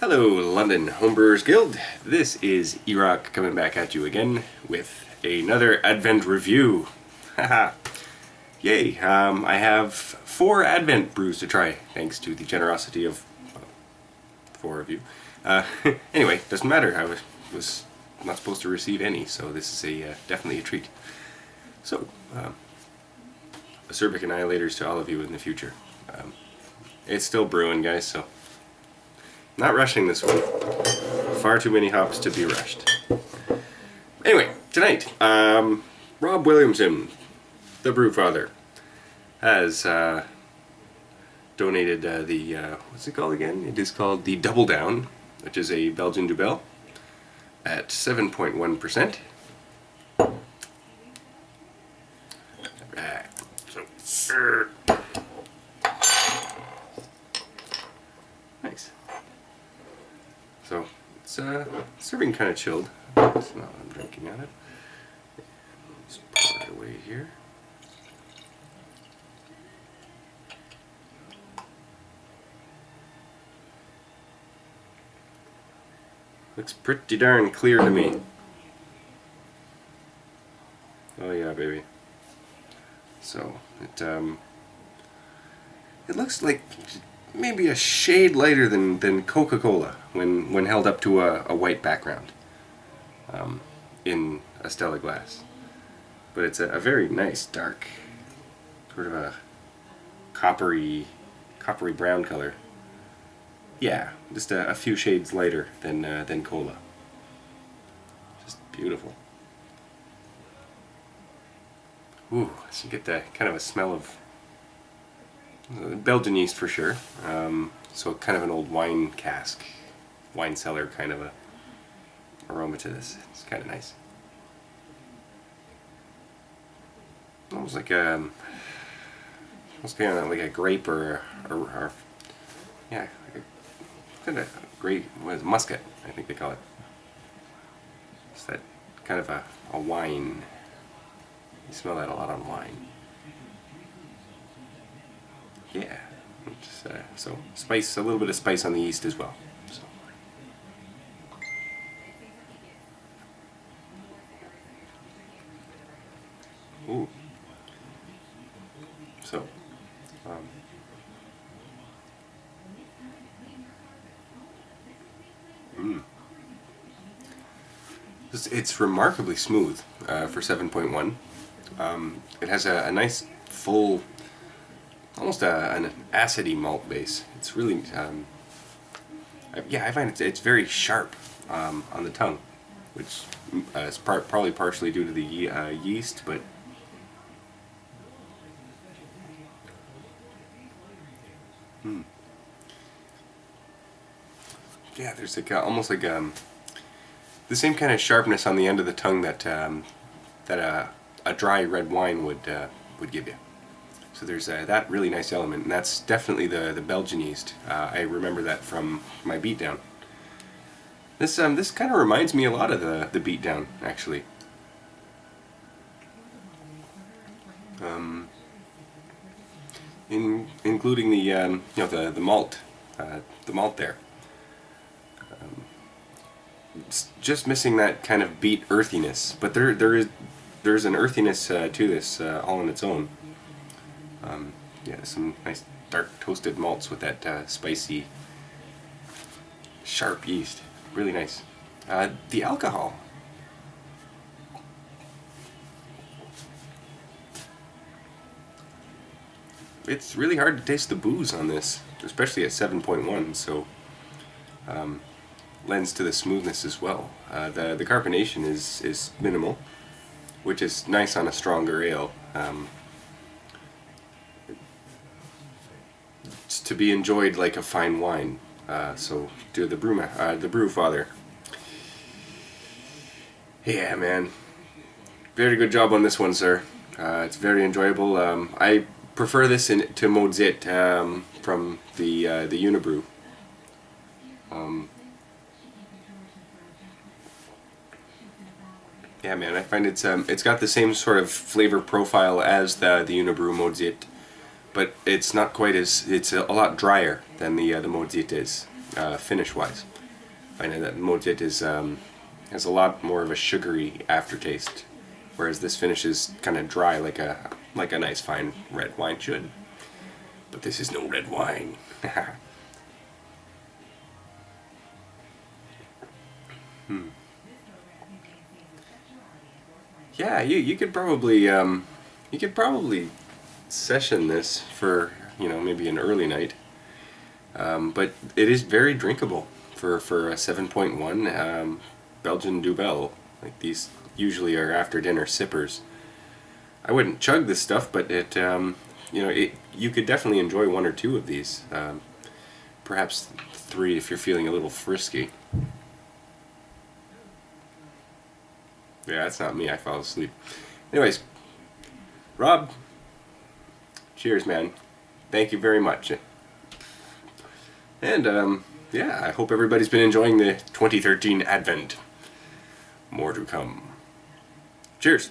Hello, London Homebrewers Guild. This is Erock coming back at you again with another Advent review. Haha. Yay! I have 4 Advent brews to try, thanks to the generosity of 4 of you. Anyway, doesn't matter. I was not supposed to receive any, so this is definitely a treat. So, acerbic annihilators to all of you in the future. It's still brewing, guys, so not rushing this one. Far too many hops to be rushed. Anyway, tonight, Rob Williamson, the Brewfather, has donated what's it called again? It is called the Double Down, which is a Belgian Dubbel at 7.1%. Nice. So it's serving kind of chilled. That's not what I'm drinking out of. Just pour it away here. Looks pretty darn clear to me. Oh yeah, baby. So it looks like maybe a shade lighter than Coca-Cola when held up to a white background in a Stella glass. But it's a very nice dark, sort of a coppery brown color. Yeah, just a few shades lighter than cola. Just beautiful. Ooh, so you get that kind of a smell of Belgian yeast for sure. So kind of an old wine cask, wine cellar kind of a aroma to this. It's kind of nice. Almost like almost kind of like a grape or yeah, kind of grape. What is it? Muscat? I think they call it. It's that kind of a wine. You smell that a lot on wine. Yeah, just, so spice, a little bit of spice on the yeast as well. So. Ooh. So. It's remarkably smooth for 7.1. It has a nice full, almost an acidy malt base. It's really, yeah, I find it's very sharp on the tongue, which is probably partially due to the yeast, but yeah, there's like almost like the same kind of sharpness on the end of the tongue that a dry red wine would give you. So there's that really nice element, and that's definitely the Belgian yeast. I remember that from my beatdown. This kind of reminds me a lot of the beatdown, actually. Including the the malt there. It's just missing that kind of beet earthiness, but there's an earthiness to this all on its own. Yeah, some nice dark toasted malts with that spicy, sharp yeast. Really nice. The alcohol. It's really hard to taste the booze on this, especially at 7.1, so lends to the smoothness as well. The carbonation is minimal, which is nice on a stronger ale. It's to be enjoyed like a fine wine. So to the Brewfather. Yeah, man, very good job on this one, sir. It's very enjoyable. I prefer this to Mozit from the Unibrew. Yeah, man, I find it's got the same sort of flavor profile as the Unibrew Mozit, but it's not quite as, it's a lot drier than the Mozit is. finish-wise. I know that Motit is has a lot more of a sugary aftertaste, whereas this finish is kind of dry, like a nice fine red wine should. But this is no red wine. Yeah, you could probably session this for maybe an early night. But it is very drinkable for a 7.1 Belgian Dubbel. Like, these usually are after dinner sippers. I wouldn't chug this stuff, but you could definitely enjoy one or two of these. Perhaps 3 if you're feeling a little frisky. Yeah, that's not me. I fall asleep. Anyways, Rob, cheers, man. Thank you very much. And, yeah, I hope everybody's been enjoying the 2013 Advent. More to come. Cheers.